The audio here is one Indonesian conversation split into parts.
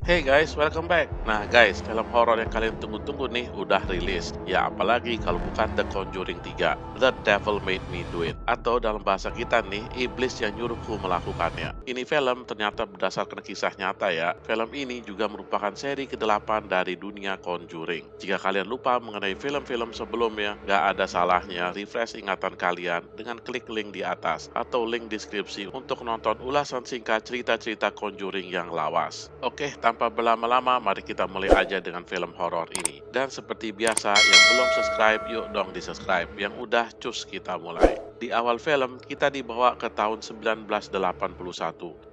Hey guys, welcome back. Nah guys, film horor yang kalian tunggu-tunggu nih udah rilis. Ya apalagi kalau bukan The Conjuring 3, The Devil Made Me Do It. Atau dalam bahasa kita nih, Iblis yang nyuruhku melakukannya. Ini film ternyata berdasarkan kisah nyata ya. Film ini juga merupakan seri ke-8 dari dunia Conjuring. Jika kalian lupa mengenai film-film sebelumnya, gak ada salahnya refresh ingatan kalian dengan klik link di atas atau link deskripsi untuk nonton ulasan singkat cerita-cerita Conjuring yang lawas. Oke, tanpa berlama-lama, mari kita mulai aja dengan film horor ini. Dan seperti biasa, yang belum subscribe, yuk dong di subscribe. Yang udah, cus kita mulai. Di awal film, kita dibawa ke tahun 1981,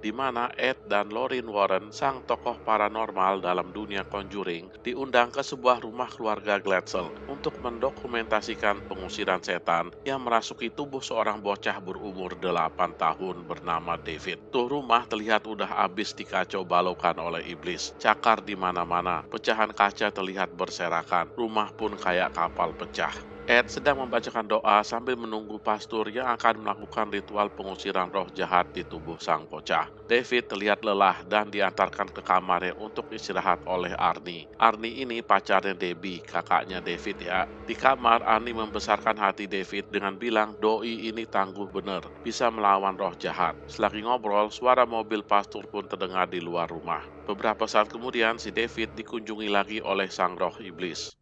di mana Ed dan Lorraine Warren, sang tokoh paranormal dalam dunia Conjuring, diundang ke sebuah rumah keluarga Glatzel untuk mendokumentasikan pengusiran setan yang merasuki tubuh seorang bocah berumur 8 tahun bernama David. Tuh rumah terlihat udah habis dikacau balaukan oleh iblis. Cakar di mana-mana, pecahan kaca terlihat berserakan, rumah pun kayak kapal pecah. Ed sedang membacakan doa sambil menunggu pastor yang akan melakukan ritual pengusiran roh jahat di tubuh sang bocah. David terlihat lelah dan diantarkan ke kamarnya untuk istirahat oleh Arnie. Arnie ini pacarnya Debbie, kakaknya David ya. Di kamar, Arnie membesarkan hati David dengan bilang doi ini tangguh bener, bisa melawan roh jahat. Selagi ngobrol, suara mobil pastor pun terdengar di luar rumah. Beberapa saat kemudian, si David dikunjungi lagi oleh sang roh iblis.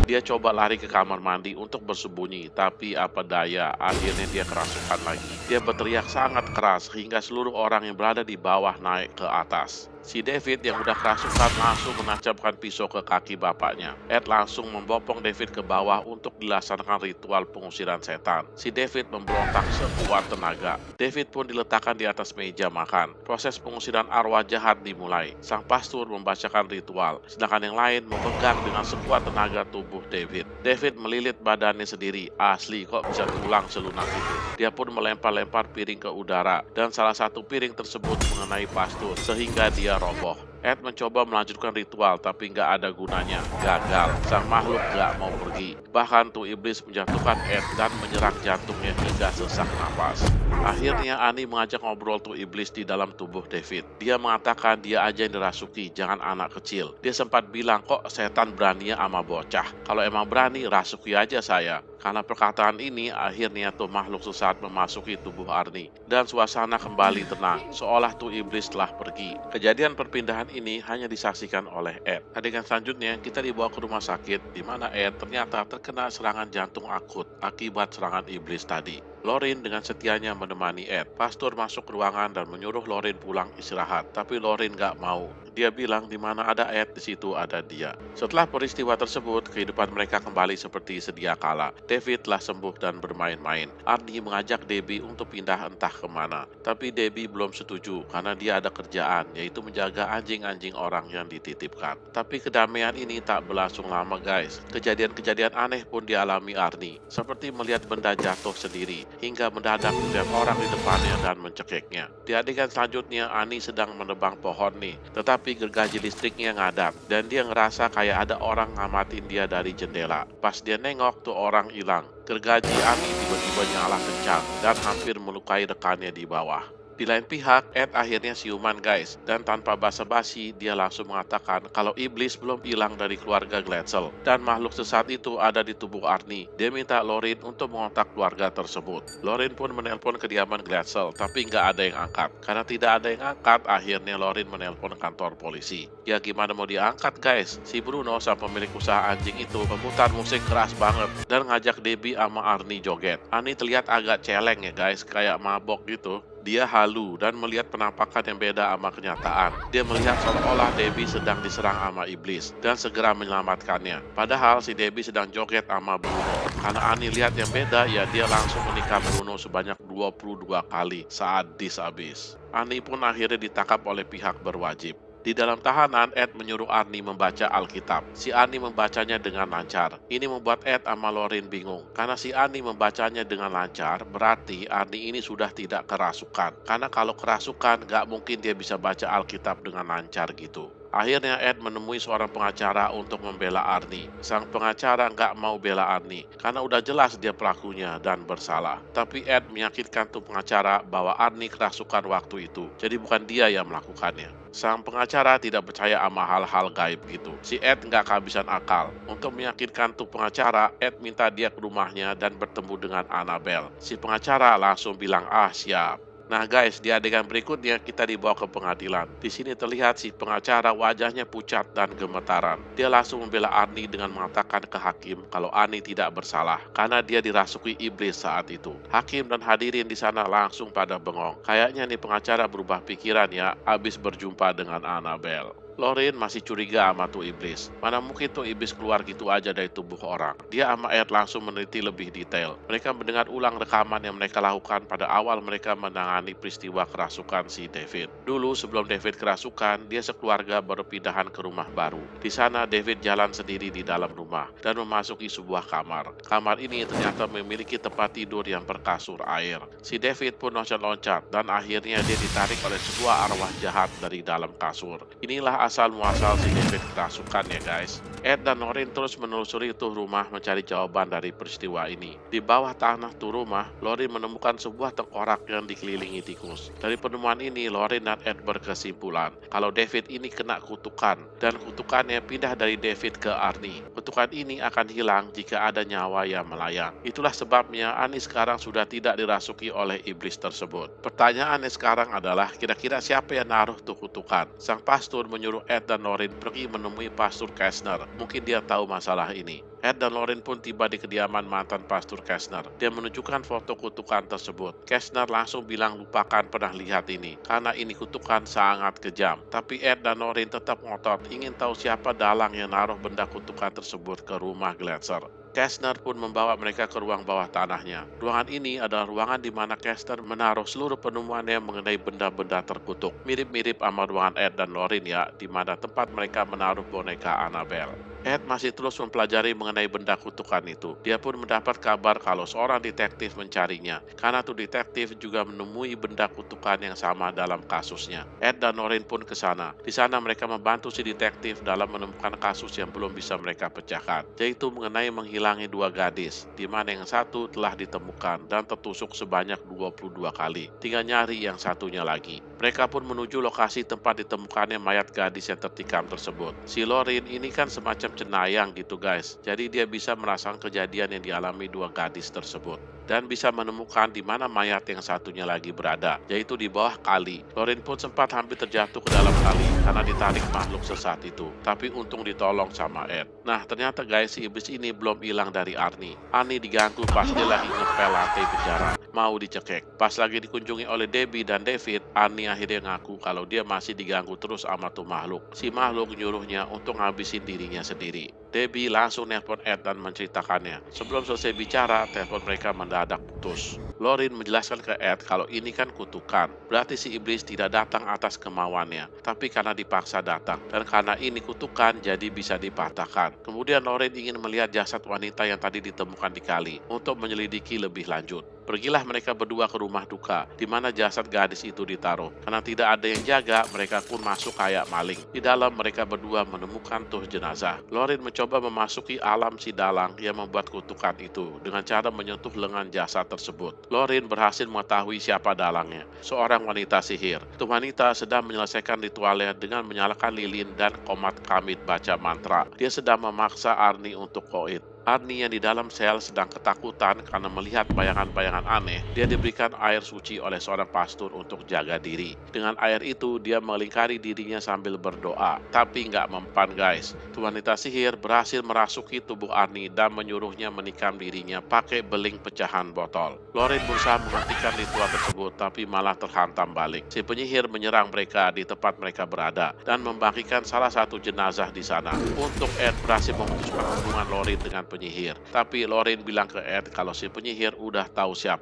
Dia coba lari ke kamar mandi untuk bersembunyi, tapi apa daya, akhirnya dia kerasukan lagi. Dia berteriak sangat keras hingga seluruh orang yang berada di bawah naik ke atas. Si David yang udah kerasukan langsung menancapkan pisau ke kaki bapaknya. Ed langsung membopong David ke bawah untuk dilaksanakan ritual pengusiran setan. Si David memberontak sekuat tenaga. David pun diletakkan di atas meja makan. Proses pengusiran arwah jahat dimulai. Sang pastor membacakan ritual, sedangkan yang lain memegang dengan sekuat tenaga tubuh David. David melilit badannya sendiri. Asli kok bisa tulang selunak itu. Dia pun melempar-lempar piring ke udara dan salah satu piring tersebut mengenai pastor sehingga dia roboh. Ed mencoba melanjutkan ritual tapi nggak ada gunanya. Gagal. Sang makhluk nggak mau pergi. Bahkan tuh iblis menjatuhkan Ed dan menyerang jantungnya hingga sesak napas. Akhirnya Annie mengajak ngobrol tuh iblis di dalam tubuh David. Dia mengatakan dia aja yang dirasuki, jangan anak kecil. Dia sempat bilang kok setan beraninya sama bocah. Kalau emang berani, rasuki aja saya. Karena perkataan ini, akhirnya tuh makhluk sesat memasuki tubuh Arnie. Dan suasana kembali tenang, seolah tuh iblis telah pergi. Kejadian perpindahan ini hanya disaksikan oleh Ed. Adegan selanjutnya, kita dibawa ke rumah sakit, di mana Ed ternyata terkena serangan jantung akut akibat serangan iblis tadi. Lorraine dengan setianya menemani Ed. Pastor masuk ke ruangan dan menyuruh Lorraine pulang istirahat, tapi Lorraine gak mau. Dia bilang di mana ada Ed, di situ ada dia. Setelah peristiwa tersebut, kehidupan mereka kembali seperti sedia kala. David telah sembuh dan bermain-main. Arnie mengajak Debbie untuk pindah entah kemana. Tapi Debbie belum setuju karena dia ada kerjaan, yaitu menjaga anjing-anjing orang yang dititipkan. Tapi kedamaian ini tak berlangsung lama guys. Kejadian-kejadian aneh pun dialami Arnie. Seperti melihat benda jatuh sendiri, hingga mendadak melihat orang di depannya dan mencekiknya. Di adegan selanjutnya, Arnie sedang menebang pohon nih. Tetapi gergaji listriknya ngadap dan dia ngerasa kayak ada orang ngamatin dia dari jendela. Pas dia nengok tuh orang hilang. Gergaji Ani tiba-tiba nyala kencang dan hampir melukai rekannya di bawah. Di lain pihak, Ed akhirnya siuman guys, dan tanpa basa-basi dia langsung mengatakan kalau iblis belum hilang dari keluarga Glatzel dan makhluk sesat itu ada di tubuh Arnie. Dia minta Lorraine untuk mengontak keluarga tersebut. Lorraine pun menelpon kediaman Glatzel, tapi nggak ada yang angkat. Karena tidak ada yang angkat, akhirnya Lorraine menelpon kantor polisi. Ya gimana mau diangkat guys? Si Bruno, sang pemilik usaha anjing itu, memutar musik keras banget dan ngajak Debbie sama Arnie joget. Arnie terlihat agak celeng ya guys, kayak mabok gitu. Dia halu dan melihat penampakan yang beda sama kenyataan. Dia melihat seolah-olah Debbie sedang diserang sama iblis dan segera menyelamatkannya. Padahal si Debbie sedang joget sama Bruno. Karena Ani lihat yang beda, ya dia langsung menikah Bruno sebanyak 22 kali. Sadis abis. Ani pun akhirnya ditangkap oleh pihak berwajib. Di dalam tahanan, Ed menyuruh Arnie membaca Alkitab. Si Arnie membacanya dengan lancar. Ini membuat Ed sama Lorraine bingung. Karena si Arnie membacanya dengan lancar, berarti Arnie ini sudah tidak kerasukan. Karena kalau kerasukan, gak mungkin dia bisa baca Alkitab dengan lancar gitu. Akhirnya Ed menemui seorang pengacara untuk membela Arnie. Sang pengacara nggak mau bela Arnie karena udah jelas dia pelakunya dan bersalah. Tapi Ed meyakinkan tuh pengacara bahwa Arnie kerasukan waktu itu. Jadi bukan dia yang melakukannya. Sang pengacara tidak percaya sama hal-hal gaib gitu. Si Ed nggak kehabisan akal. Untuk meyakinkan tuh pengacara, Ed minta dia ke rumahnya dan bertemu dengan Annabelle. Si pengacara langsung bilang, "Ah, siap." Nah guys, di adegan berikutnya kita dibawa ke pengadilan. Di sini terlihat si pengacara wajahnya pucat dan gemetaran. Dia langsung membela Arnie dengan mengatakan ke hakim kalau Arnie tidak bersalah karena dia dirasuki iblis saat itu. Hakim dan hadirin di sana langsung pada bengong. Kayaknya nih pengacara berubah pikiran ya abis berjumpa dengan Annabelle. Lauren masih curiga sama tuh iblis. Mana mungkin tuh iblis keluar gitu aja dari tubuh orang. Dia sama Ed langsung meneliti lebih detail. Mereka mendengar ulang rekaman yang mereka lakukan pada awal mereka menangani peristiwa kerasukan si David. Dulu sebelum David kerasukan, dia sekeluarga berpindahan ke rumah baru. Di sana David jalan sendiri di dalam rumah dan memasuki sebuah kamar. Kamar ini ternyata memiliki tempat tidur yang berkasur air. Si David pun loncat-loncat dan akhirnya dia ditarik oleh sebuah arwah jahat dari dalam kasur. Inilah asal muasal si David kerasukan ya guys. Ed dan Lauren terus menelusuri tuh rumah mencari jawaban dari peristiwa ini. Di bawah tanah tuh rumah, Lauren menemukan sebuah tengkorak yang dikelilingi tikus. Dari penemuan ini, Lauren dan Ed berkesimpulan kalau David ini kena kutukan dan kutukannya pindah dari David ke Arnie. Kutukan ini akan hilang jika ada nyawa yang melayang. Itulah sebabnya Arnie sekarang sudah tidak dirasuki oleh iblis tersebut. Pertanyaannya sekarang adalah kira-kira siapa yang naruh tuh kutukan? Sang pastor menyuruh Ed dan Lauren pergi menemui Pastor Kastner. Mungkin dia tahu masalah ini. Ed dan Lauren pun tiba di kediaman mantan Pastor Kastner. Dia menunjukkan foto kutukan tersebut. Kastner langsung bilang lupakan pernah lihat ini, karena ini kutukan sangat kejam. Tapi Ed dan Lauren tetap ngotot ingin tahu siapa dalang yang naruh benda kutukan tersebut ke rumah Glatzer. Kastner pun membawa mereka ke ruang bawah tanahnya. Ruangan ini adalah ruangan di mana Kastner menaruh seluruh penemuannya mengenai benda-benda terkutuk. Mirip-mirip sama ruangan Ed dan Lauren ya, di mana tempat mereka menaruh boneka Annabelle. Ed masih terus mempelajari mengenai benda kutukan itu. Dia pun mendapat kabar kalau seorang detektif mencarinya, karena tuh detektif juga menemui benda kutukan yang sama dalam kasusnya. Ed dan Lauren pun ke sana. Di sana mereka membantu si detektif dalam menemukan kasus yang belum bisa mereka pecahkan, yaitu mengenai menghilangi dua gadis, di mana yang satu telah ditemukan dan tertusuk sebanyak 22 kali. Tinggal nyari yang satunya lagi. Mereka pun menuju lokasi tempat ditemukannya mayat gadis yang tertikam tersebut. Si Lauren ini kan semacam cenayang gitu guys. Jadi dia bisa merasakan kejadian yang dialami dua gadis tersebut dan bisa menemukan di mana mayat yang satunya lagi berada, yaitu di bawah kali. Lauren pun sempat hampir terjatuh ke dalam kali karena ditarik makhluk sesat itu. Tapi untung ditolong sama Ed. Nah ternyata guys, si iblis ini belum hilang dari Arnie. Arnie diganggu pas dia lagi ngepel lantai penjara, mau dicekek. Pas lagi dikunjungi oleh Debbie dan David, Arnie akhirnya ngaku kalau dia masih diganggu terus sama tuh makhluk. Si makhluk nyuruhnya untuk ngabisin dirinya sendiri. Debbie langsung nelpon Ed dan menceritakannya. Sebelum selesai bicara, telepon mereka mendadak putus. Lauren menjelaskan ke Ed kalau ini kan kutukan, berarti si iblis tidak datang atas kemauannya, tapi karena dipaksa datang. Dan karena ini kutukan, jadi bisa dipatahkan. Kemudian Lauren ingin melihat jasad wanita yang tadi ditemukan di kali untuk menyelidiki lebih lanjut. Pergilah mereka berdua ke rumah duka, di mana jasad gadis itu ditaruh. Karena tidak ada yang jaga, mereka pun masuk kayak maling. Di dalam mereka berdua menemukan tuh jenazah. Lauren mencoba memasuki alam si dalang yang membuat kutukan itu dengan cara menyentuh lengan jasad tersebut. Lauren berhasil mengetahui siapa dalangnya, seorang wanita sihir. Tuh wanita sedang menyelesaikan ritualnya dengan menyalakan lilin dan komat kamit baca mantra. Dia sedang memaksa Arnie untuk koit. Arnie yang di dalam sel sedang ketakutan karena melihat bayangan-bayangan aneh. Dia diberikan air suci oleh seorang pastor untuk jaga diri. Dengan air itu, dia melingkari dirinya sambil berdoa. Tapi nggak mempan guys. Tuh wanita sihir berhasil merasuki tubuh Arnie dan menyuruhnya menikam dirinya pakai beling pecahan botol. Lauren berusaha menghentikan ritual tersebut, tapi malah terhantam balik. Si penyihir menyerang mereka di tempat mereka berada dan membangkitkan salah satu jenazah di sana. Untuk Ed berhasil memutuskan hubungan Lauren dengan penyihir. Tapi Lauren bilang ke Ed kalau si penyihir udah tahu siapa